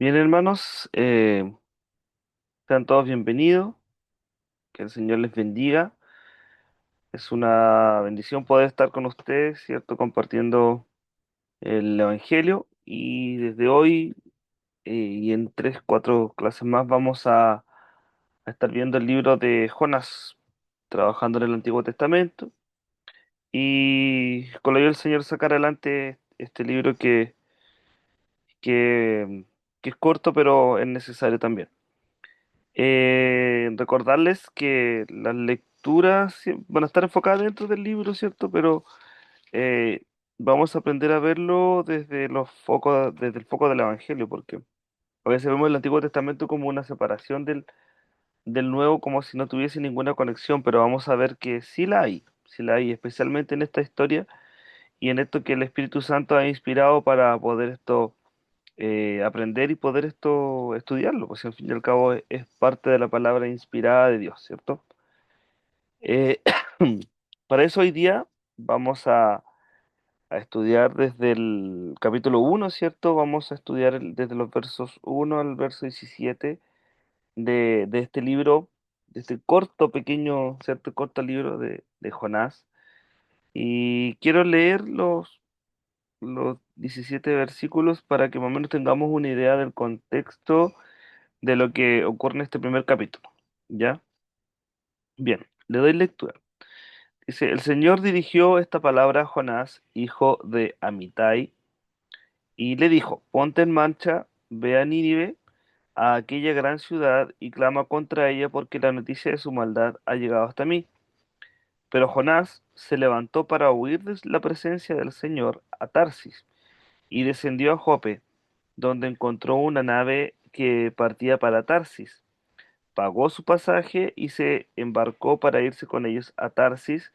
Bien, hermanos, sean todos bienvenidos, que el Señor les bendiga. Es una bendición poder estar con ustedes, ¿cierto? Compartiendo el Evangelio. Y desde hoy y en tres, cuatro clases más vamos a estar viendo el libro de Jonás, trabajando en el Antiguo Testamento. Y con la ayuda del Señor sacar adelante este libro que, que es corto, pero es necesario también. Recordarles que las lecturas van a estar enfocadas dentro del libro, ¿cierto? Pero eh, vamos a aprender a verlo desde desde el foco del Evangelio, porque a veces vemos el Antiguo Testamento como una separación del Nuevo, como si no tuviese ninguna conexión, pero vamos a ver que sí la hay, especialmente en esta historia y en esto que el Espíritu Santo ha inspirado para poder aprender y poder estudiarlo, pues al fin y al cabo es parte de la palabra inspirada de Dios, ¿cierto? Eh, para eso hoy día vamos a estudiar desde el capítulo uno, ¿cierto? Vamos a estudiar desde los versos uno al verso 17 de este libro, de este corto, pequeño, ¿cierto? Corto libro de Jonás. Y quiero leer los 17 versículos para que más o menos tengamos una idea del contexto de lo que ocurre en este primer capítulo. ¿Ya? Bien, le doy lectura. Dice, el Señor dirigió esta palabra a Jonás, hijo de Amitai, y le dijo, ponte en marcha, ve a Nínive, a aquella gran ciudad, y clama contra ella porque la noticia de su maldad ha llegado hasta mí. Pero Jonás se levantó para huir de la presencia del Señor a Tarsis, y descendió a Jope, donde encontró una nave que partía para Tarsis. Pagó su pasaje y se embarcó para irse con ellos a Tarsis,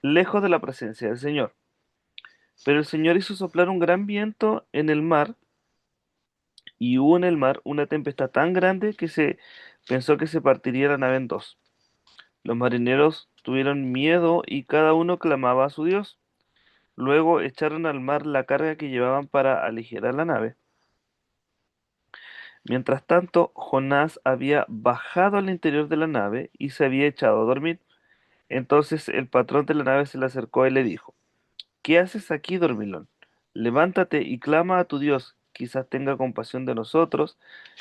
lejos de la presencia del Señor. Pero el Señor hizo soplar un gran viento en el mar, y hubo en el mar una tempestad tan grande que se pensó que se partiría la nave en dos. Los marineros tuvieron miedo y cada uno clamaba a su Dios. Luego echaron al mar la carga que llevaban para aligerar la nave. Mientras tanto, Jonás había bajado al interior de la nave y se había echado a dormir. Entonces el patrón de la nave se le acercó y le dijo, ¿qué haces aquí, dormilón? Levántate y clama a tu Dios, quizás tenga compasión de nosotros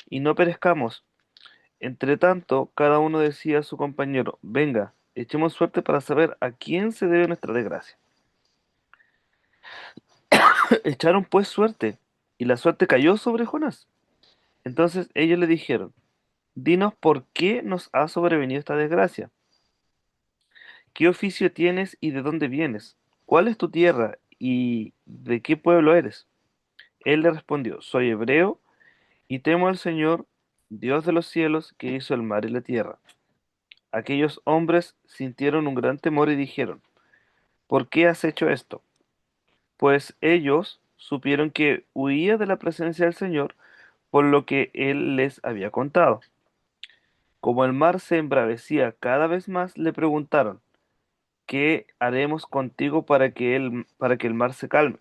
y no perezcamos. Entre tanto, cada uno decía a su compañero, venga, echemos suerte para saber a quién se debe nuestra desgracia. Echaron pues suerte, y la suerte cayó sobre Jonás. Entonces ellos le dijeron, dinos por qué nos ha sobrevenido esta desgracia. ¿Qué oficio tienes y de dónde vienes? ¿Cuál es tu tierra y de qué pueblo eres? Él le respondió, soy hebreo y temo al Señor, Dios de los cielos, que hizo el mar y la tierra. Aquellos hombres sintieron un gran temor y dijeron, ¿por qué has hecho esto? Pues ellos supieron que huía de la presencia del Señor por lo que él les había contado. Como el mar se embravecía cada vez más, le preguntaron, ¿qué haremos contigo para que el mar se calme?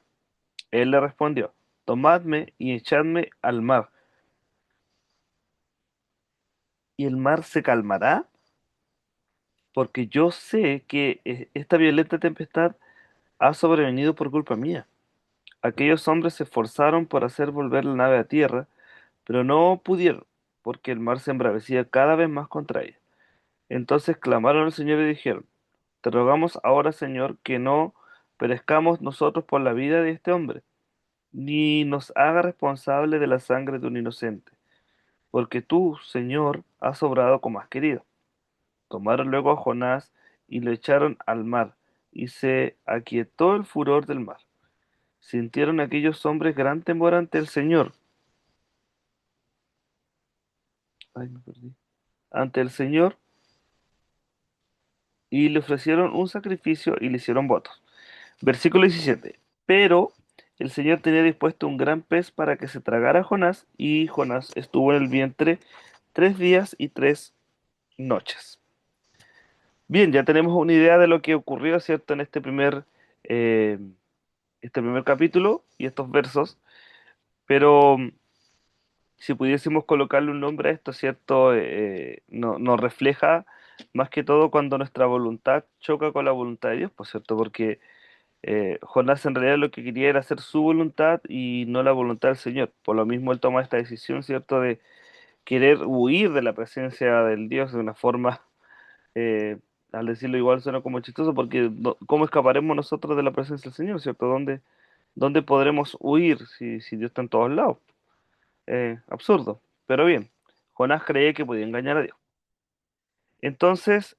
Él le respondió, tomadme y echadme al mar, ¿y el mar se calmará? Porque yo sé que esta violenta tempestad ha sobrevenido por culpa mía. Aquellos hombres se esforzaron por hacer volver la nave a tierra, pero no pudieron, porque el mar se embravecía cada vez más contra ella. Entonces clamaron al Señor y dijeron, te rogamos ahora, Señor, que no perezcamos nosotros por la vida de este hombre, ni nos haga responsable de la sangre de un inocente, porque tú, Señor, has obrado como has querido. Tomaron luego a Jonás y lo echaron al mar, y se aquietó el furor del mar. Sintieron aquellos hombres gran temor ante el Señor. Ay, me perdí. Ante el Señor, y le ofrecieron un sacrificio y le hicieron votos. Versículo 17. Pero el Señor tenía dispuesto un gran pez para que se tragara a Jonás, y Jonás estuvo en el vientre 3 días y 3 noches. Bien, ya tenemos una idea de lo que ocurrió, ¿cierto?, en eh, este primer capítulo y estos versos, pero si pudiésemos colocarle un nombre a esto, ¿cierto? Nos refleja más que todo cuando nuestra voluntad choca con la voluntad de Dios, por cierto, porque Jonás en realidad lo que quería era hacer su voluntad y no la voluntad del Señor. Por lo mismo él toma esta decisión, ¿cierto? De querer huir de la presencia del Dios de una forma, eh, al decirlo igual suena como chistoso, porque ¿cómo escaparemos nosotros de la presencia del Señor, ¿cierto? ¿Dónde podremos huir si Dios está en todos lados? Absurdo, pero bien, Jonás creía que podía engañar a Dios. Entonces,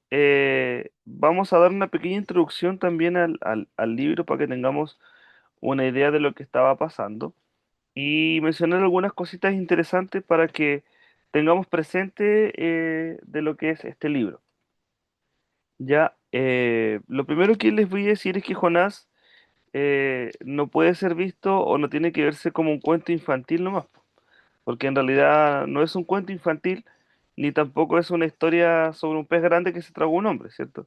vamos a dar una pequeña introducción también al libro para que tengamos una idea de lo que estaba pasando y mencionar algunas cositas interesantes para que tengamos presente de lo que es este libro. Ya, lo primero que les voy a decir es que Jonás no puede ser visto o no tiene que verse como un cuento infantil nomás, porque en realidad no es un cuento infantil ni tampoco es una historia sobre un pez grande que se tragó un hombre, ¿cierto?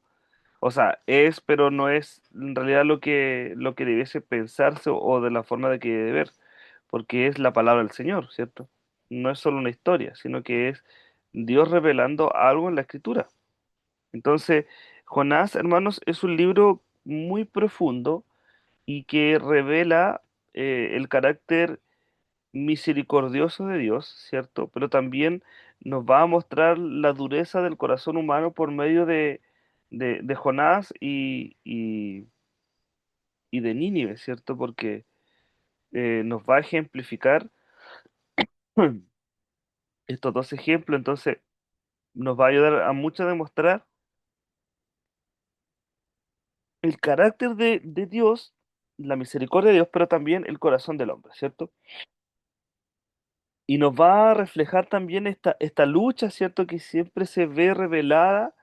O sea, es, pero no es en realidad lo que debiese pensarse o de la forma de que debe ver, porque es la palabra del Señor, ¿cierto? No es solo una historia, sino que es Dios revelando algo en la Escritura. Entonces, Jonás, hermanos, es un libro muy profundo y que revela el carácter misericordioso de Dios, ¿cierto? Pero también nos va a mostrar la dureza del corazón humano por medio de Jonás y de Nínive, ¿cierto? Porque nos va a ejemplificar estos dos ejemplos, entonces nos va a ayudar a mucho a demostrar el carácter de Dios, la misericordia de Dios, pero también el corazón del hombre, ¿cierto? Y nos va a reflejar también esta lucha, ¿cierto? Que siempre se ve revelada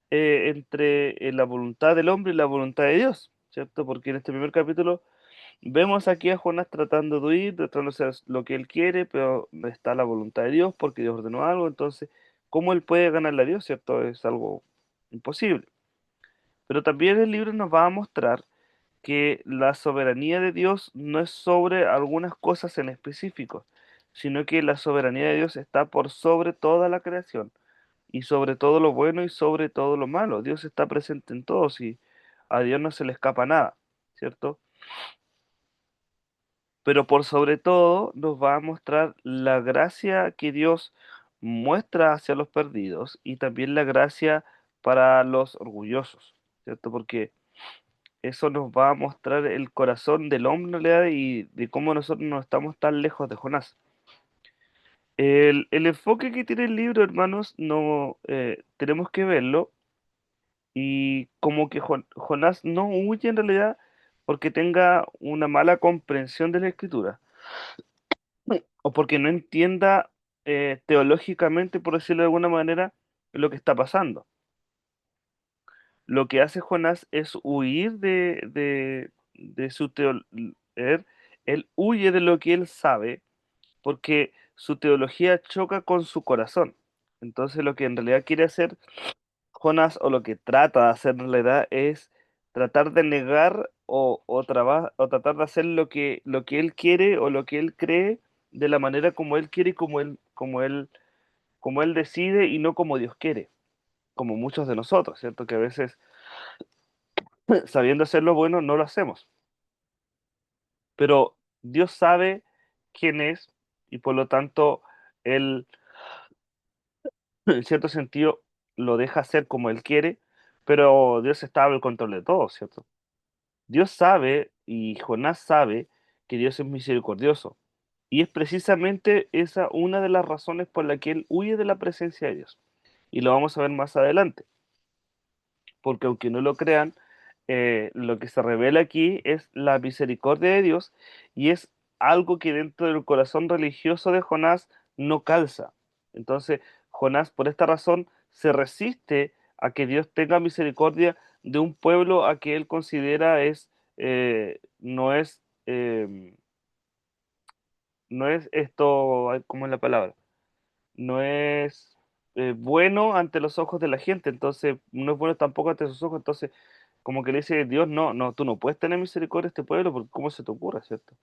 entre la voluntad del hombre y la voluntad de Dios, ¿cierto? Porque en este primer capítulo vemos aquí a Jonás tratando de huir, tratando de hacer lo que él quiere, pero no está la voluntad de Dios porque Dios ordenó algo, entonces, ¿cómo él puede ganarle a Dios, ¿cierto? Es algo imposible. Pero también el libro nos va a mostrar que la soberanía de Dios no es sobre algunas cosas en específico, sino que la soberanía de Dios está por sobre toda la creación y sobre todo lo bueno y sobre todo lo malo. Dios está presente en todos y a Dios no se le escapa nada, ¿cierto? Pero por sobre todo nos va a mostrar la gracia que Dios muestra hacia los perdidos y también la gracia para los orgullosos, ¿cierto? Porque eso nos va a mostrar el corazón del hombre en realidad y de cómo nosotros no estamos tan lejos de Jonás. El enfoque que tiene el libro, hermanos, no tenemos que verlo y como que Jonás no huye en realidad porque tenga una mala comprensión de la escritura o porque no entienda teológicamente, por decirlo de alguna manera, lo que está pasando. Lo que hace Jonás es huir de su teología. Él huye de lo que él sabe porque su teología choca con su corazón. Entonces lo que en realidad quiere hacer Jonás, o lo que trata de hacer en realidad, es tratar de negar o tratar de hacer lo que él quiere o lo que él cree de la manera como él quiere y como él decide y no como Dios quiere, como muchos de nosotros, ¿cierto? Que a veces, sabiendo hacer lo bueno, no lo hacemos. Pero Dios sabe quién es y por lo tanto, Él, en cierto sentido, lo deja hacer como Él quiere, pero Dios está al control de todo, ¿cierto? Dios sabe y Jonás sabe que Dios es misericordioso. Y es precisamente esa una de las razones por la que él huye de la presencia de Dios. Y lo vamos a ver más adelante. Porque aunque no lo crean, lo que se revela aquí es la misericordia de Dios y es algo que dentro del corazón religioso de Jonás no calza. Entonces, Jonás por esta razón se resiste a que Dios tenga misericordia de un pueblo a que él considera no es, no es esto, ay, ¿cómo es la palabra? No es bueno ante los ojos de la gente, entonces no es bueno tampoco ante sus ojos, entonces como que le dice Dios, no, no, tú no puedes tener misericordia de este pueblo porque ¿cómo se te ocurre, cierto?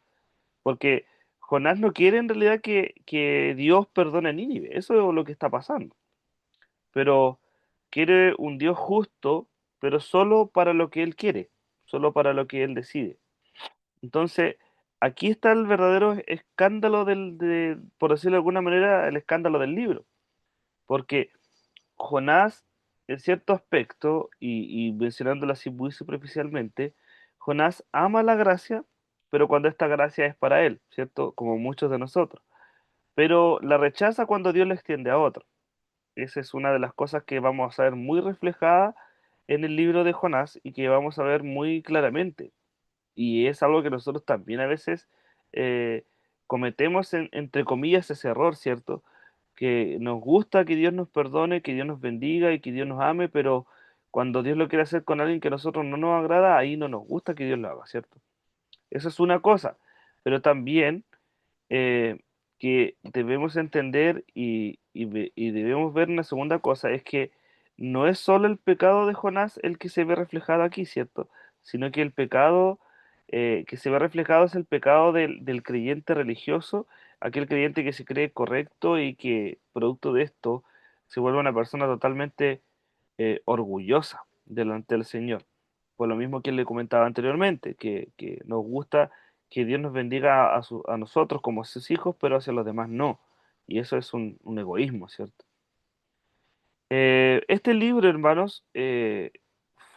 Porque Jonás no quiere en realidad que Dios perdone a Nínive, eso es lo que está pasando, pero quiere un Dios justo, pero solo para lo que él quiere, solo para lo que él decide. Entonces, aquí está el verdadero escándalo por decirlo de alguna manera, el escándalo del libro, porque Jonás, en cierto aspecto, y mencionándolo así muy superficialmente, Jonás ama la gracia, pero cuando esta gracia es para él, ¿cierto? Como muchos de nosotros, pero la rechaza cuando Dios la extiende a otro. Esa es una de las cosas que vamos a ver muy reflejada en el libro de Jonás y que vamos a ver muy claramente. Y es algo que nosotros también a veces eh, cometemos, entre comillas, ese error, ¿cierto? Que nos gusta que Dios nos perdone, que Dios nos bendiga y que Dios nos ame, pero cuando Dios lo quiere hacer con alguien que a nosotros no nos agrada, ahí no nos gusta que Dios lo haga, ¿cierto? Eso es una cosa, pero también eh, que debemos entender y debemos ver una segunda cosa, es que no es solo el pecado de Jonás el que se ve reflejado aquí, ¿cierto? Sino que el pecado que se ve reflejado es el pecado del creyente religioso, aquel creyente que se cree correcto y que producto de esto se vuelve una persona totalmente orgullosa delante del Señor. Por lo mismo que le comentaba anteriormente, que nos gusta que Dios nos bendiga a nosotros como sus hijos, pero hacia los demás no. Y eso es un egoísmo, ¿cierto? Este libro, hermanos,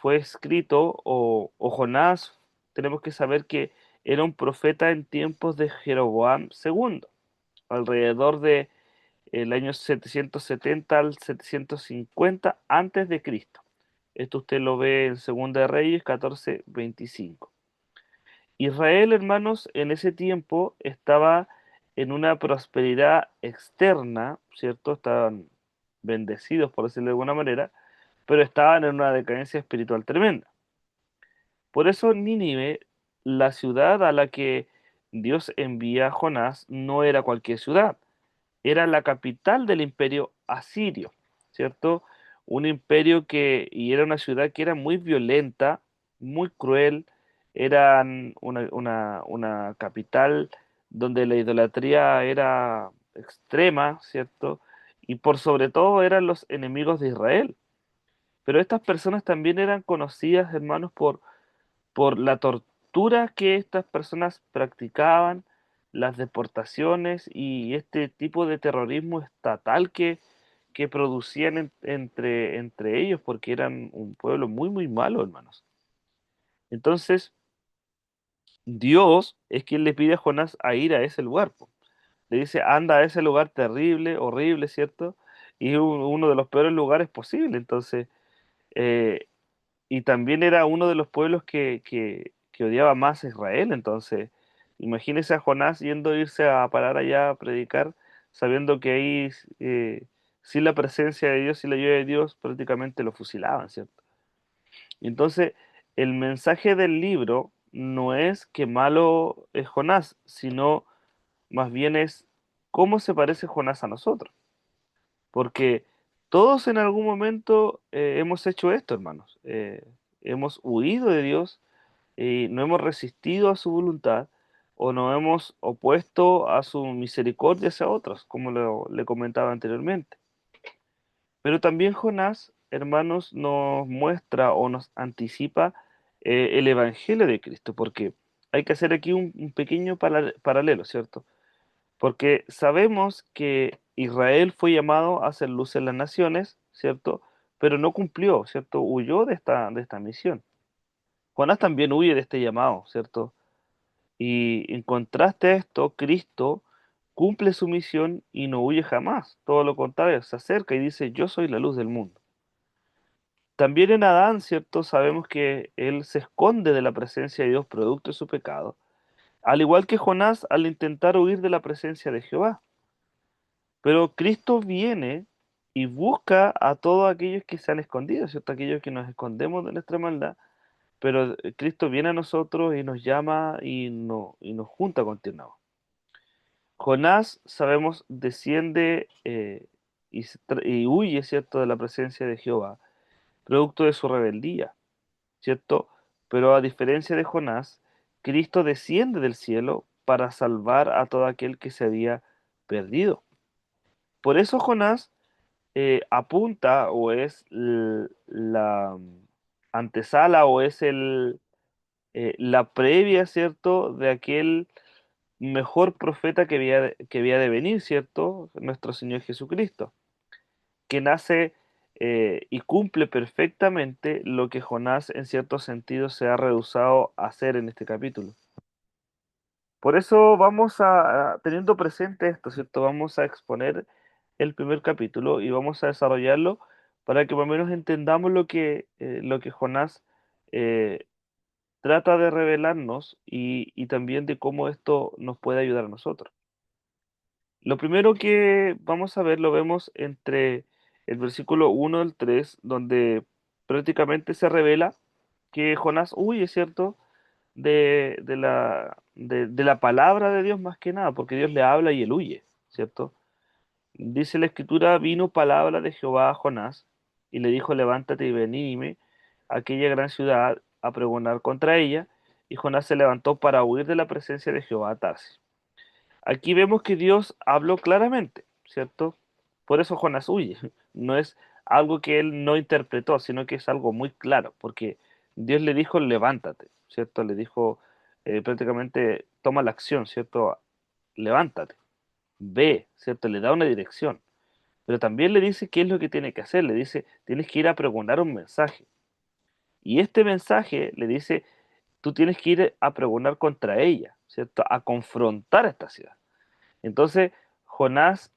fue escrito, o Jonás, tenemos que saber que era un profeta en tiempos de Jeroboam II, alrededor de el año 770 al 750 antes de Cristo. Esto usted lo ve en Segunda de Reyes 14:25. Israel, hermanos, en ese tiempo estaba en una prosperidad externa, ¿cierto? Estaban bendecidos, por decirlo de alguna manera, pero estaban en una decadencia espiritual tremenda. Por eso Nínive, la ciudad a la que Dios envía a Jonás, no era cualquier ciudad, era la capital del imperio asirio, ¿cierto? Un imperio y era una ciudad que era muy violenta, muy cruel, eran una capital donde la idolatría era extrema, ¿cierto? Y por sobre todo eran los enemigos de Israel. Pero estas personas también eran conocidas, hermanos, por la tortura que estas personas practicaban, las deportaciones y este tipo de terrorismo estatal que producían entre ellos, porque eran un pueblo muy, muy malo, hermanos. Entonces, Dios es quien le pide a Jonás a ir a ese lugar, po. Le dice, anda a ese lugar terrible, horrible, ¿cierto? Y es uno de los peores lugares posibles. Entonces, eh, y también era uno de los pueblos que odiaba más a Israel. Entonces, imagínese a Jonás yendo a irse a parar allá a predicar, sabiendo que ahí, sin la presencia de Dios y la ayuda de Dios, prácticamente lo fusilaban, ¿cierto? Entonces, el mensaje del libro no es que malo es Jonás, sino más bien es cómo se parece Jonás a nosotros. Porque todos en algún momento hemos hecho esto, hermanos. Hemos huido de Dios y no hemos resistido a su voluntad o nos hemos opuesto a su misericordia hacia otros, como le comentaba anteriormente. Pero también Jonás, hermanos, nos muestra o nos anticipa el Evangelio de Cristo, porque hay que hacer aquí un pequeño paralelo, ¿cierto? Porque sabemos que Israel fue llamado a hacer luz en las naciones, ¿cierto? Pero no cumplió, ¿cierto? Huyó de esta misión. Jonás también huye de este llamado, ¿cierto? Y en contraste a esto, Cristo cumple su misión y no huye jamás. Todo lo contrario, se acerca y dice, yo soy la luz del mundo. También en Adán, ¿cierto? Sabemos que él se esconde de la presencia de Dios producto de su pecado, al igual que Jonás al intentar huir de la presencia de Jehová. Pero Cristo viene y busca a todos aquellos que se han escondido, ¿cierto? Aquellos que nos escondemos de nuestra maldad, pero Cristo viene a nosotros y nos llama y nos junta continuamente. Jonás, sabemos, desciende y huye, ¿cierto?, de la presencia de Jehová, producto de su rebeldía, ¿cierto? Pero a diferencia de Jonás, Cristo desciende del cielo para salvar a todo aquel que se había perdido. Por eso Jonás apunta o es la antesala o es la previa, ¿cierto?, de aquel mejor profeta que había de venir, ¿cierto? Nuestro Señor Jesucristo, que nace y cumple perfectamente lo que Jonás en cierto sentido se ha rehusado a hacer en este capítulo. Por eso vamos teniendo presente esto, ¿cierto? Vamos a exponer el primer capítulo y vamos a desarrollarlo para que por lo menos entendamos lo que Jonás eh, trata de revelarnos y también de cómo esto nos puede ayudar a nosotros. Lo primero que vamos a ver lo vemos entre el versículo 1 al 3, donde prácticamente se revela que Jonás huye, ¿cierto? De la palabra de Dios más que nada, porque Dios le habla y él huye, ¿cierto? Dice la escritura, vino palabra de Jehová a Jonás y le dijo, levántate y ven Nínive, aquella gran ciudad, a pregonar contra ella, y Jonás se levantó para huir de la presencia de Jehová a Tarsis. Aquí vemos que Dios habló claramente, ¿cierto? Por eso Jonás huye. No es algo que él no interpretó, sino que es algo muy claro, porque Dios le dijo, levántate, ¿cierto? Le dijo prácticamente, toma la acción, ¿cierto? Levántate, ve, ¿cierto? Le da una dirección, pero también le dice qué es lo que tiene que hacer. Le dice, tienes que ir a pregonar un mensaje. Y este mensaje le dice, tú tienes que ir a pregonar contra ella, ¿cierto? A confrontar a esta ciudad. Entonces, Jonás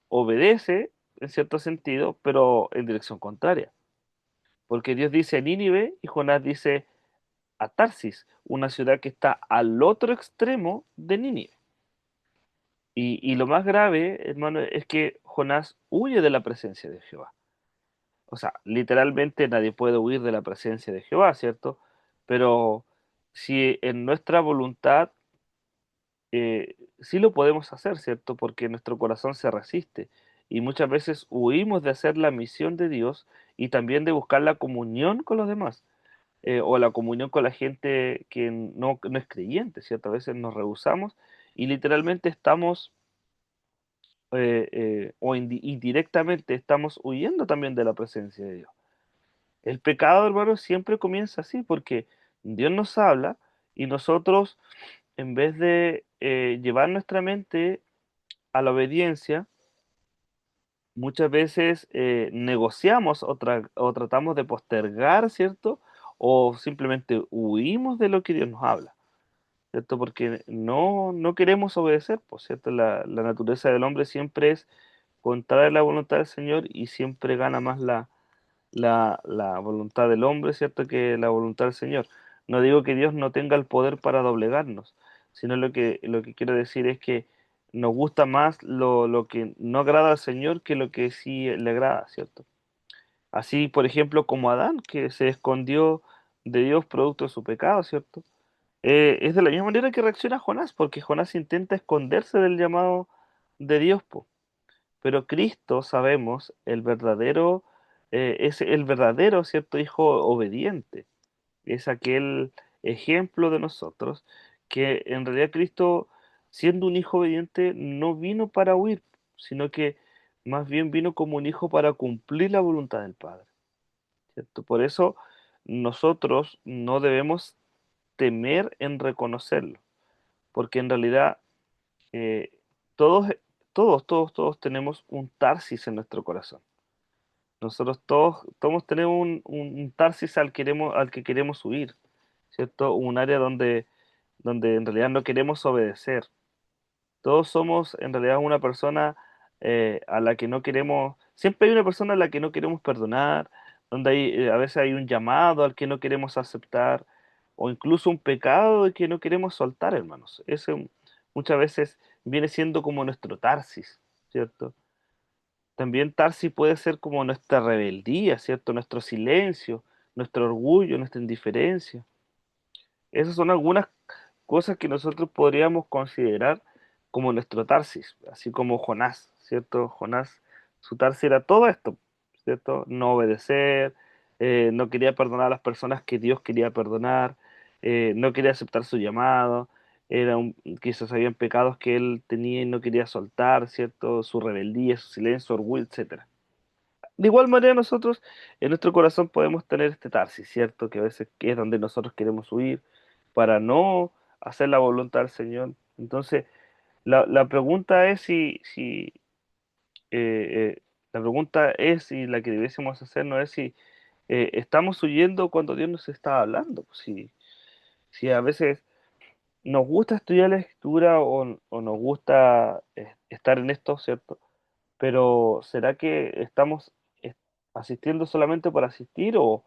obedece en cierto sentido, pero en dirección contraria. Porque Dios dice a Nínive y Jonás dice a Tarsis, una ciudad que está al otro extremo de Nínive. Y lo más grave, hermano, es que Jonás huye de la presencia de Jehová. O sea, literalmente nadie puede huir de la presencia de Jehová, ¿cierto? Pero si en nuestra voluntad sí lo podemos hacer, ¿cierto? Porque nuestro corazón se resiste y muchas veces huimos de hacer la misión de Dios y también de buscar la comunión con los demás o la comunión con la gente que no es creyente, ¿cierto? A veces nos rehusamos y literalmente estamos indirectamente estamos huyendo también de la presencia de Dios. El pecado, hermano, siempre comienza así porque Dios nos habla y nosotros, en vez de llevar nuestra mente a la obediencia, muchas veces negociamos o tratamos de postergar, ¿cierto? O simplemente huimos de lo que Dios nos habla, ¿cierto? Porque no queremos obedecer, pues, ¿cierto? La naturaleza del hombre siempre es contraria a la voluntad del Señor y siempre gana más la voluntad del hombre, ¿cierto? Que la voluntad del Señor. No digo que Dios no tenga el poder para doblegarnos, sino lo que quiero decir es que nos gusta más lo que no agrada al Señor que lo que sí le agrada, ¿cierto? Así, por ejemplo, como Adán, que se escondió de Dios producto de su pecado, ¿cierto? Es de la misma manera que reacciona Jonás, porque Jonás intenta esconderse del llamado de Dios, po. Pero Cristo, sabemos, es el verdadero, ¿cierto? Hijo obediente. Es aquel ejemplo de nosotros que en realidad Cristo, siendo un hijo obediente, no vino para huir, sino que más bien vino como un hijo para cumplir la voluntad del Padre, ¿cierto? Por eso nosotros no debemos temer en reconocerlo, porque en realidad eh, todos, todos tenemos un Tarsis en nuestro corazón. Nosotros todos tenemos un Tarsis al que queremos huir, ¿cierto? Un área donde en realidad no queremos obedecer. Todos somos en realidad una persona a la que no queremos, siempre hay una persona a la que no queremos perdonar, donde a veces hay un llamado al que no queremos aceptar, o incluso un pecado de que no queremos soltar, hermanos. Ese muchas veces viene siendo como nuestro Tarsis, ¿cierto? También Tarsis puede ser como nuestra rebeldía, ¿cierto? Nuestro silencio, nuestro orgullo, nuestra indiferencia. Esas son algunas cosas que nosotros podríamos considerar como nuestro Tarsis, así como Jonás, ¿cierto? Jonás, su Tarsis era todo esto, ¿cierto? No obedecer, no quería perdonar a las personas que Dios quería perdonar, no quería aceptar su llamado, quizás habían pecados que él tenía y no quería soltar, ¿cierto? Su rebeldía, su silencio, su orgullo, etcétera. De igual manera nosotros en nuestro corazón podemos tener este Tarsis, ¿cierto? Que a veces que es donde nosotros queremos huir para no hacer la voluntad del Señor. Entonces, la pregunta es eh, la pregunta es, y la que debiésemos hacernos es si estamos huyendo cuando Dios nos está hablando. Si a veces nos gusta estudiar la Escritura o nos gusta estar en esto, ¿cierto? Pero ¿será que estamos eh, asistiendo solamente por asistir o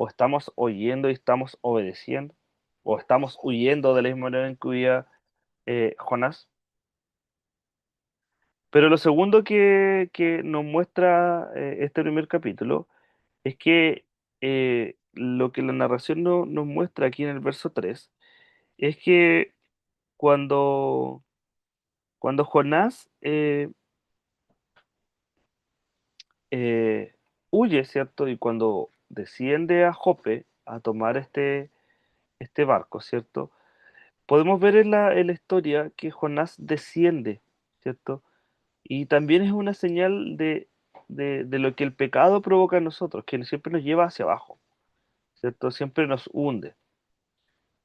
estamos oyendo y estamos obedeciendo? ¿O estamos huyendo de la misma manera en que huía Jonás? Pero lo segundo que nos muestra este primer capítulo es que lo que la narración nos muestra aquí en el verso 3 es que cuando, cuando Jonás huye, ¿cierto? Y cuando desciende a Jope a tomar este barco, ¿cierto? Podemos ver en la historia que Jonás desciende, ¿cierto? Y también es una señal de lo que el pecado provoca en nosotros, que siempre nos lleva hacia abajo, ¿cierto? Siempre nos hunde,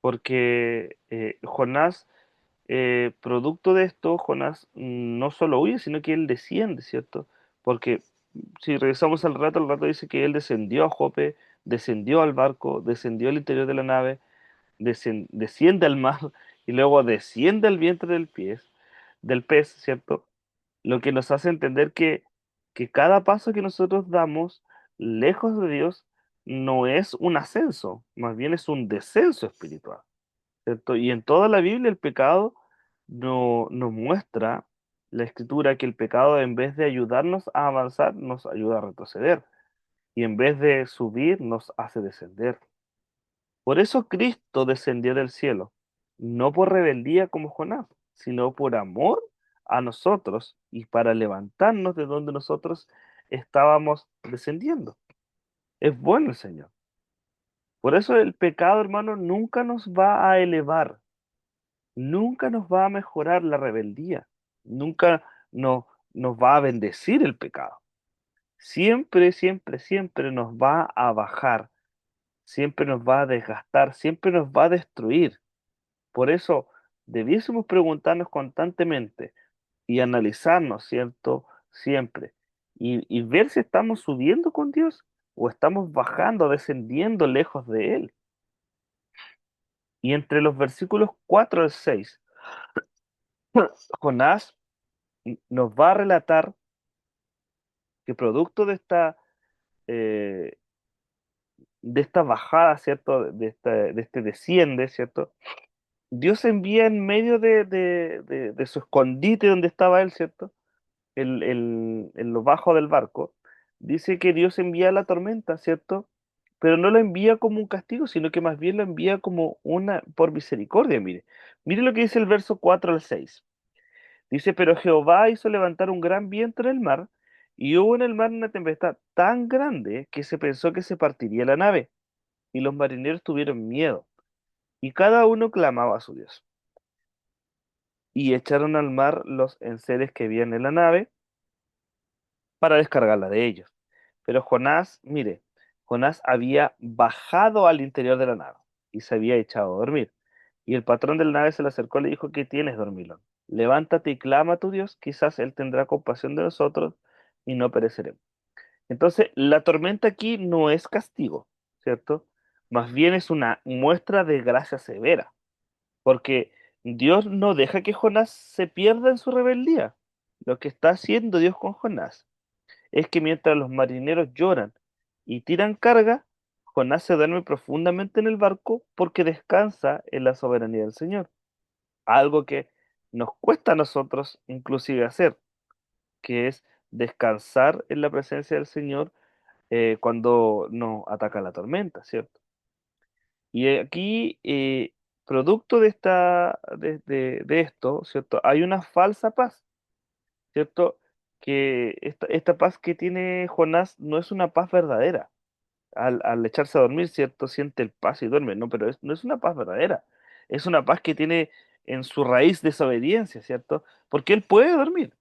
porque Jonás, producto de esto, Jonás no solo huye, sino que él desciende, ¿cierto? Porque si regresamos al rato, el rato dice que él descendió a Jope, descendió al barco, descendió al interior de la nave, desciende al mar y luego desciende al vientre del pez, ¿cierto? Lo que nos hace entender que cada paso que nosotros damos lejos de Dios no es un ascenso, más bien es un descenso espiritual, ¿cierto? Y en toda la Biblia el pecado no, nos muestra la escritura que el pecado en vez de ayudarnos a avanzar, nos ayuda a retroceder y en vez de subir nos hace descender. Por eso Cristo descendió del cielo, no por rebeldía como Jonás, sino por amor a nosotros y para levantarnos de donde nosotros estábamos descendiendo. Es bueno el Señor. Por eso el pecado, hermano, nunca nos va a elevar, nunca nos va a mejorar la rebeldía, nunca no, nos va a bendecir el pecado. Siempre, siempre, siempre nos va a bajar, siempre nos va a desgastar, siempre nos va a destruir. Por eso debiésemos preguntarnos constantemente y analizarnos, ¿cierto? Siempre. Y ver si estamos subiendo con Dios o estamos bajando, descendiendo lejos de Él. Y entre los versículos 4 al 6 Jonás nos va a relatar que producto eh, de esta bajada, ¿cierto? De este desciende, ¿cierto? Dios envía en medio de su escondite donde estaba él, ¿cierto? En lo bajo del barco, dice que Dios envía la tormenta, ¿cierto? Pero no la envía como un castigo, sino que más bien la envía como una por misericordia, mire. Mire lo que dice el verso 4 al 6. Dice, pero Jehová hizo levantar un gran viento en el mar, y hubo en el mar una tempestad tan grande que se pensó que se partiría la nave, y los marineros tuvieron miedo, y cada uno clamaba a su Dios. Y echaron al mar los enseres que habían en la nave para descargarla de ellos. Pero Jonás, mire, Jonás había bajado al interior de la nave y se había echado a dormir. Y el patrón de la nave se le acercó y le dijo, ¿qué tienes, dormilón? Levántate y clama a tu Dios, quizás Él tendrá compasión de nosotros y no pereceremos. Entonces, la tormenta aquí no es castigo, ¿cierto? Más bien es una muestra de gracia severa, porque Dios no deja que Jonás se pierda en su rebeldía. Lo que está haciendo Dios con Jonás es que mientras los marineros lloran y tiran carga, Jonás se duerme profundamente en el barco porque descansa en la soberanía del Señor. Algo que nos cuesta a nosotros inclusive hacer, que es descansar en la presencia del Señor cuando nos ataca la tormenta, ¿cierto? Y aquí, producto de esto, ¿cierto? Hay una falsa paz, ¿cierto? Que esta paz que tiene Jonás no es una paz verdadera. Al echarse a dormir, ¿cierto? Siente el paz y duerme, ¿no? Pero no es una paz verdadera. Es una paz que tiene en su raíz desobediencia, ¿cierto? Porque él puede dormir,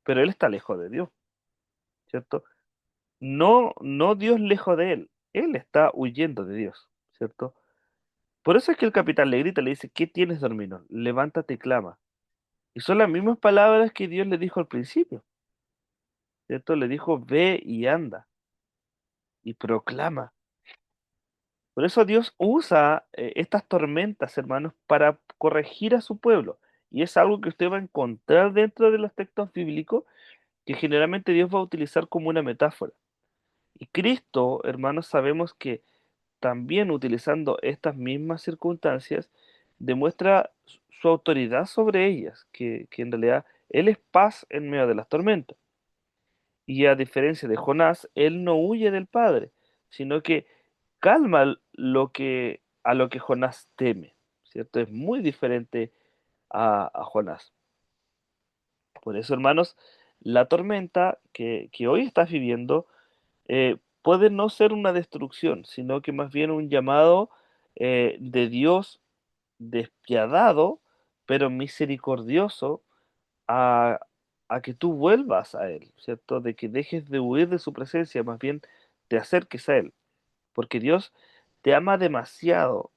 pero él está lejos de Dios, ¿cierto? No, no Dios lejos de él está huyendo de Dios, ¿cierto? Por eso es que el capitán le grita, le dice, ¿qué tienes, dormido? Levántate y clama. Y son las mismas palabras que Dios le dijo al principio, ¿cierto? Le dijo, ve y anda y proclama. Por eso Dios usa estas tormentas, hermanos, para corregir a su pueblo. Y es algo que usted va a encontrar dentro de los textos bíblicos que generalmente Dios va a utilizar como una metáfora. Y Cristo, hermanos, sabemos que también utilizando estas mismas circunstancias, demuestra su autoridad sobre ellas, que en realidad Él es paz en medio de las tormentas. Y a diferencia de Jonás, Él no huye del Padre, sino que calma a lo que Jonás teme, ¿cierto? Es muy diferente a Jonás. Por eso, hermanos, la tormenta que hoy estás viviendo puede no ser una destrucción, sino que más bien un llamado de Dios despiadado, pero misericordioso, a, a que tú vuelvas a Él, ¿cierto? De que dejes de huir de su presencia, más bien te acerques a Él. Porque Dios te ama demasiado.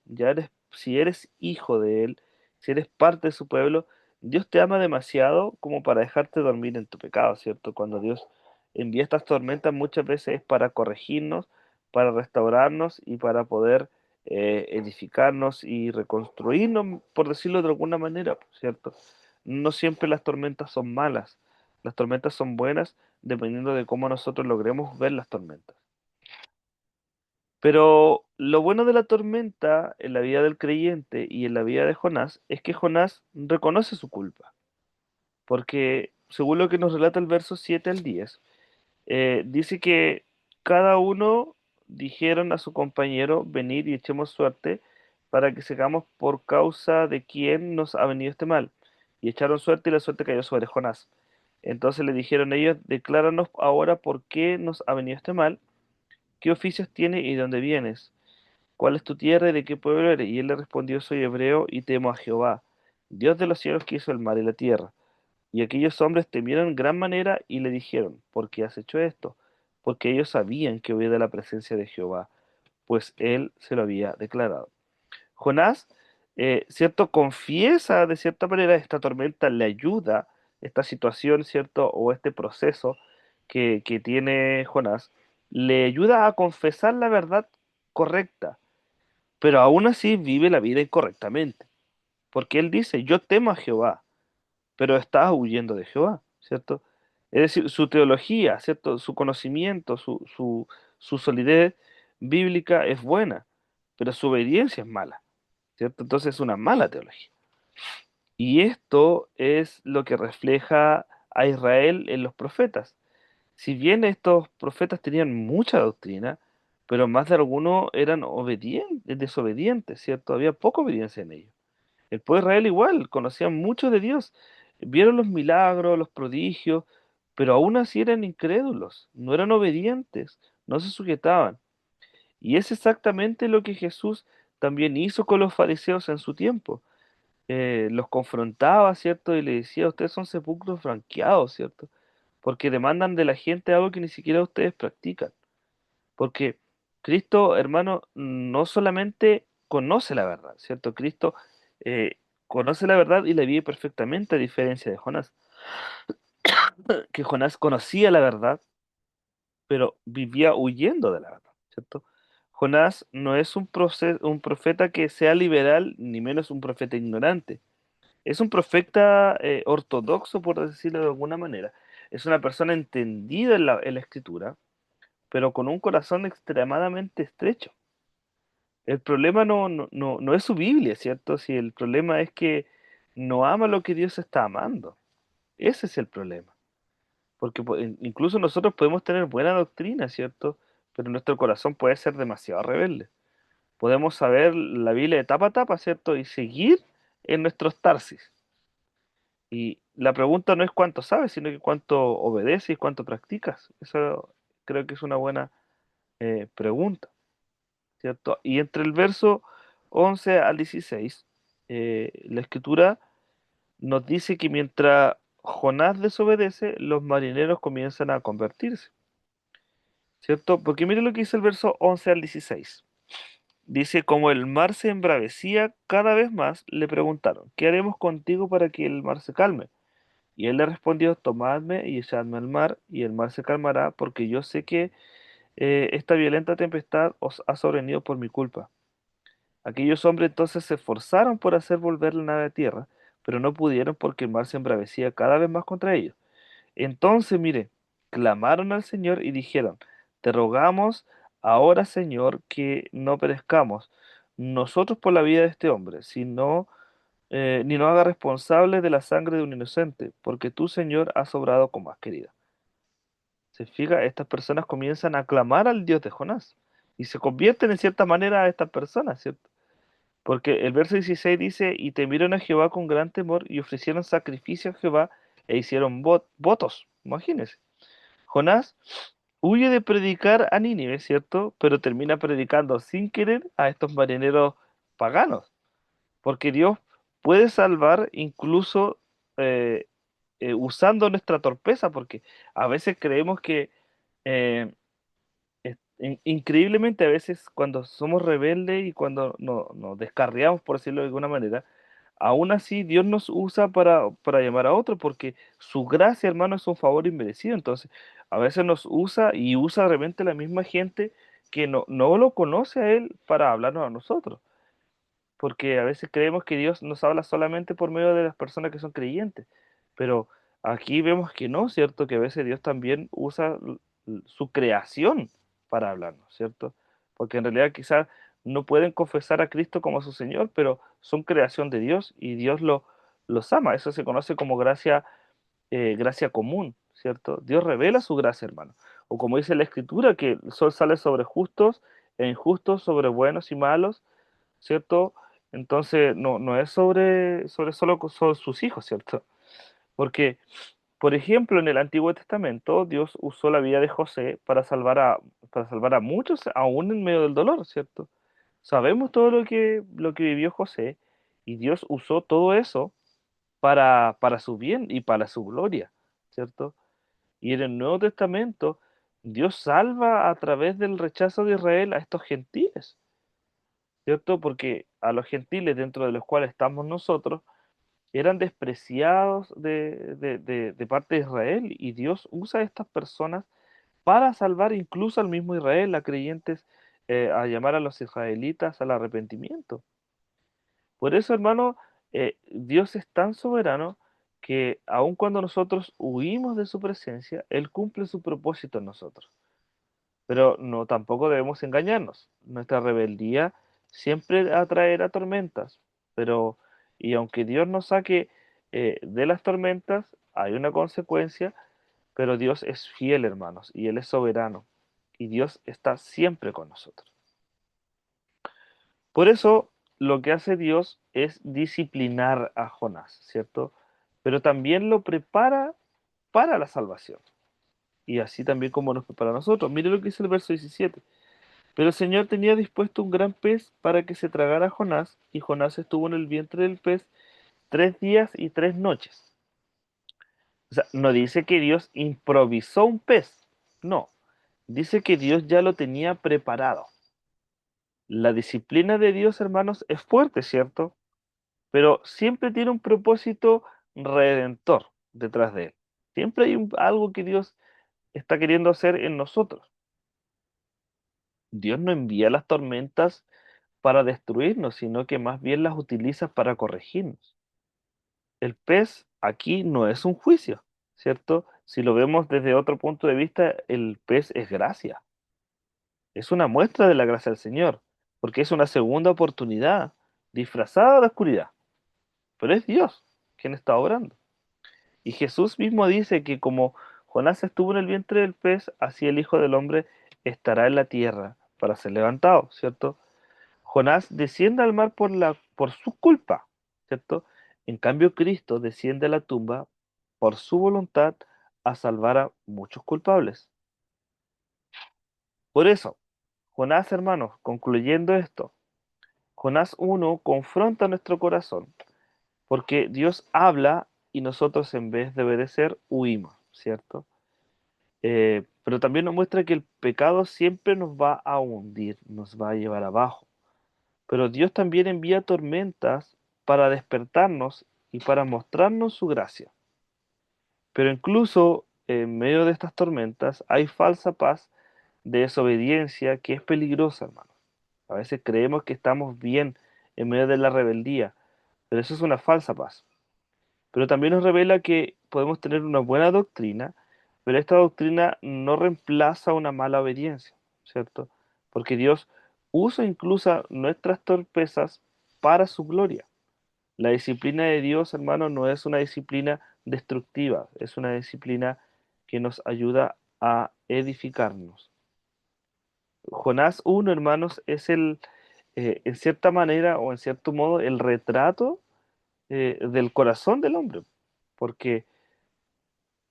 Si eres hijo de Él, si eres parte de su pueblo, Dios te ama demasiado como para dejarte dormir en tu pecado, ¿cierto? Cuando Dios envía estas tormentas muchas veces es para corregirnos, para restaurarnos y para poder edificarnos y reconstruirnos, por decirlo de alguna manera, ¿cierto? No siempre las tormentas son malas, las tormentas son buenas dependiendo de cómo nosotros logremos ver las tormentas. Pero lo bueno de la tormenta en la vida del creyente y en la vida de Jonás es que Jonás reconoce su culpa, porque según lo que nos relata el verso 7 al 10, dice que cada uno dijeron a su compañero, venid y echemos suerte para que sigamos por causa de quién nos ha venido este mal. Y echaron suerte y la suerte cayó sobre Jonás. Entonces le dijeron ellos, decláranos ahora por qué nos ha venido este mal, qué oficios tiene y de dónde vienes. ¿Cuál es tu tierra y de qué pueblo eres? Y él le respondió, soy hebreo y temo a Jehová, Dios de los cielos que hizo el mar y la tierra. Y aquellos hombres temieron en gran manera y le dijeron, ¿por qué has hecho esto? Porque ellos sabían que huía de la presencia de Jehová, pues él se lo había declarado. Jonás, ¿cierto? Confiesa de cierta manera esta tormenta, le ayuda esta situación, ¿cierto? O este proceso que tiene Jonás, le ayuda a confesar la verdad correcta, pero aún así vive la vida incorrectamente, porque él dice, yo temo a Jehová, pero está huyendo de Jehová, ¿cierto? Es decir, su teología, ¿cierto? Su conocimiento, su solidez bíblica es buena, pero su obediencia es mala, ¿cierto? Entonces es una mala teología. Y esto es lo que refleja a Israel en los profetas. Si bien estos profetas tenían mucha doctrina, pero más de algunos eran obedientes, desobedientes, ¿cierto? Había poca obediencia en ellos. El pueblo de Israel igual, conocían mucho de Dios, vieron los milagros, los prodigios, pero aún así eran incrédulos, no eran obedientes, no se sujetaban. Y es exactamente lo que Jesús también hizo con los fariseos en su tiempo. Los confrontaba, ¿cierto? Y le decía, ustedes son sepulcros franqueados, ¿cierto? Porque demandan de la gente algo que ni siquiera ustedes practican. Porque Cristo, hermano, no solamente conoce la verdad, ¿cierto? Cristo eh, conoce la verdad y la vive perfectamente, a diferencia de Jonás, que Jonás conocía la verdad, pero vivía huyendo de la verdad, ¿cierto? Jonás no es un profeta que sea liberal, ni menos un profeta ignorante. Es un profeta ortodoxo, por decirlo de alguna manera. Es una persona entendida en la escritura, pero con un corazón extremadamente estrecho. El problema no es su Biblia, ¿cierto? Si el problema es que no ama lo que Dios está amando. Ese es el problema. Porque incluso nosotros podemos tener buena doctrina, ¿cierto? Pero nuestro corazón puede ser demasiado rebelde. Podemos saber la Biblia de tapa a tapa, ¿cierto? Y seguir en nuestros tarsis. Y la pregunta no es cuánto sabes, sino que cuánto obedeces y cuánto practicas. Eso creo que es una buena pregunta, ¿cierto? Y entre el verso 11 al 16 la escritura nos dice que mientras Jonás desobedece, los marineros comienzan a convertirse, ¿cierto? Porque mire lo que dice el verso 11 al 16. Dice, como el mar se embravecía cada vez más, le preguntaron, ¿qué haremos contigo para que el mar se calme? Y él le respondió, tomadme y echadme al mar, y el mar se calmará, porque yo sé que esta violenta tempestad os ha sobrevenido por mi culpa. Aquellos hombres entonces se esforzaron por hacer volver la nave a tierra, pero no pudieron porque el mar se embravecía cada vez más contra ellos. Entonces, mire, clamaron al Señor y dijeron, te rogamos ahora, Señor, que no perezcamos nosotros por la vida de este hombre, sino ni nos haga responsable de la sangre de un inocente, porque tú, Señor, has obrado con más querida. Se fija, estas personas comienzan a clamar al Dios de Jonás y se convierten en cierta manera a estas personas, ¿cierto? Porque el verso 16 dice, y temieron a Jehová con gran temor y ofrecieron sacrificio a Jehová e hicieron votos. Imagínense. Jonás huye de predicar a Nínive, ¿cierto? Pero termina predicando sin querer a estos marineros paganos. Porque Dios puede salvar incluso eh, usando nuestra torpeza, porque a veces creemos que eh, increíblemente a veces cuando somos rebeldes y cuando nos descarriamos, por decirlo de alguna manera, aún así Dios nos usa para llamar a otro, porque su gracia, hermano, es un favor inmerecido. Entonces, a veces nos usa y usa de repente la misma gente que no lo conoce a Él para hablarnos a nosotros. Porque a veces creemos que Dios nos habla solamente por medio de las personas que son creyentes. Pero aquí vemos que no, ¿cierto? Que a veces Dios también usa su creación para hablarnos, ¿cierto? Porque en realidad quizás no pueden confesar a Cristo como su Señor, pero son creación de Dios y Dios los ama. Eso se conoce como gracia, gracia común, ¿cierto? Dios revela su gracia, hermano. O como dice la Escritura, que el sol sale sobre justos e injustos, sobre buenos y malos, ¿cierto? Entonces, no es sobre solo sobre sus hijos, ¿cierto? Porque, por ejemplo, en el Antiguo Testamento, Dios usó la vida de José para salvar a muchos, aún en medio del dolor, ¿cierto? Sabemos todo lo que vivió José y Dios usó todo eso para su bien y para su gloria, ¿cierto? Y en el Nuevo Testamento, Dios salva a través del rechazo de Israel a estos gentiles, ¿cierto? Porque a los gentiles dentro de los cuales estamos nosotros eran despreciados de parte de Israel y Dios usa a estas personas para salvar incluso al mismo Israel, a creyentes, a llamar a los israelitas al arrepentimiento. Por eso, hermano, Dios es tan soberano que aun cuando nosotros huimos de su presencia, Él cumple su propósito en nosotros. Pero no tampoco debemos engañarnos. Nuestra rebeldía siempre atraerá tormentas, pero y aunque Dios nos saque de las tormentas, hay una consecuencia, pero Dios es fiel, hermanos, y Él es soberano, y Dios está siempre con nosotros. Por eso, lo que hace Dios es disciplinar a Jonás, ¿cierto? Pero también lo prepara para la salvación, y así también como nos prepara a nosotros. Mire lo que dice el verso 17. Pero el Señor tenía dispuesto un gran pez para que se tragara a Jonás, y Jonás estuvo en el vientre del pez 3 días y 3 noches. O sea, no dice que Dios improvisó un pez, no, dice que Dios ya lo tenía preparado. La disciplina de Dios, hermanos, es fuerte, ¿cierto? Pero siempre tiene un propósito redentor detrás de él. Siempre hay algo que Dios está queriendo hacer en nosotros. Dios no envía las tormentas para destruirnos, sino que más bien las utiliza para corregirnos. El pez aquí no es un juicio, ¿cierto? Si lo vemos desde otro punto de vista, el pez es gracia, es una muestra de la gracia del Señor, porque es una segunda oportunidad disfrazada de oscuridad, pero es Dios quien está obrando. Y Jesús mismo dice que como Jonás estuvo en el vientre del pez, así el Hijo del Hombre estará en la tierra para ser levantado, ¿cierto? Jonás desciende al mar por su culpa, ¿cierto? En cambio, Cristo desciende a la tumba por su voluntad a salvar a muchos culpables. Por eso, Jonás, hermanos, concluyendo esto, Jonás 1 confronta nuestro corazón, porque Dios habla y nosotros en vez de obedecer huimos, ¿cierto? Pero también nos muestra que el pecado siempre nos va a hundir, nos va a llevar abajo. Pero Dios también envía tormentas para despertarnos y para mostrarnos su gracia. Pero incluso en medio de estas tormentas hay falsa paz de desobediencia que es peligrosa, hermano. A veces creemos que estamos bien en medio de la rebeldía, pero eso es una falsa paz. Pero también nos revela que podemos tener una buena doctrina, pero esta doctrina no reemplaza una mala obediencia, ¿cierto? Porque Dios usa incluso nuestras torpezas para su gloria. La disciplina de Dios, hermano, no es una disciplina destructiva, es una disciplina que nos ayuda a edificarnos. Jonás 1, hermanos, es en cierta manera o en cierto modo, el retrato del corazón del hombre, porque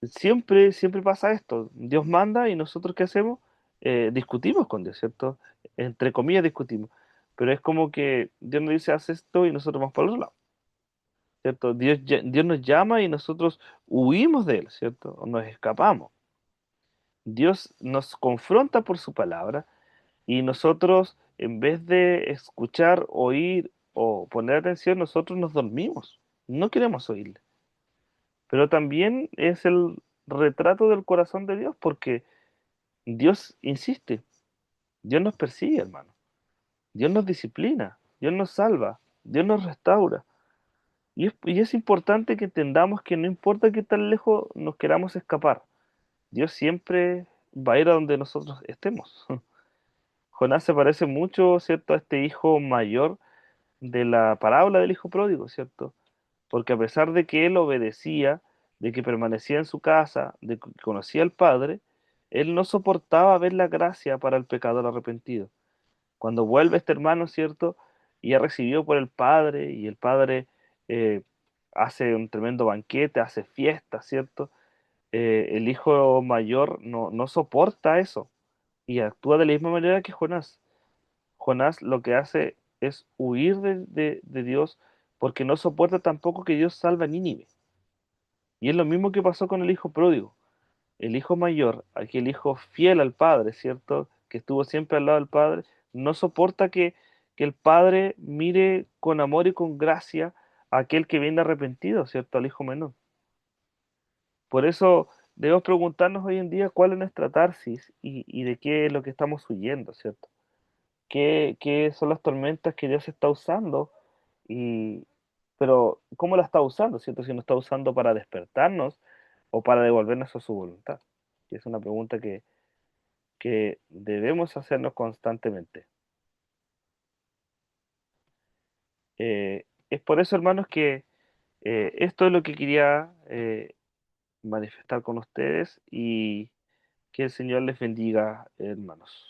siempre pasa esto. Dios manda y nosotros ¿qué hacemos? Discutimos con Dios, ¿cierto? Entre comillas discutimos. Pero es como que Dios nos dice, haz esto y nosotros vamos para el otro lado, ¿cierto? Dios nos llama y nosotros huimos de Él, ¿cierto? O nos escapamos. Dios nos confronta por su palabra y nosotros, en vez de escuchar, oír o poner atención, nosotros nos dormimos. No queremos oírle. Pero también es el retrato del corazón de Dios porque Dios insiste, Dios nos persigue, hermano. Dios nos disciplina, Dios nos salva, Dios nos restaura. Y es importante que entendamos que no importa qué tan lejos nos queramos escapar, Dios siempre va a ir a donde nosotros estemos. Jonás se parece mucho, ¿cierto?, a este hijo mayor de la parábola del hijo pródigo, ¿cierto? Porque a pesar de que él obedecía, de que permanecía en su casa, de que conocía al Padre, él no soportaba ver la gracia para el pecador arrepentido. Cuando vuelve este hermano, ¿cierto? Y es recibido por el Padre, y el Padre eh, hace un tremendo banquete, hace fiesta, ¿cierto? El hijo mayor no soporta eso y actúa de la misma manera que Jonás. Jonás lo que hace es huir de Dios porque no soporta tampoco que Dios salve a Nínive. Y es lo mismo que pasó con el hijo pródigo. El hijo mayor, aquel hijo fiel al padre, ¿cierto? Que estuvo siempre al lado del padre, no soporta que el padre mire con amor y con gracia a aquel que viene arrepentido, ¿cierto? Al hijo menor. Por eso debemos preguntarnos hoy en día cuál es nuestra tarsis y de qué es lo que estamos huyendo, ¿cierto? ¿Qué son las tormentas que Dios está usando? Y, pero, ¿cómo la está usando? ¿Cierto? Si no está usando para despertarnos o para devolvernos a su voluntad. Y es una pregunta que debemos hacernos constantemente. Es por eso, hermanos, que esto es lo que quería manifestar con ustedes y que el Señor les bendiga, hermanos.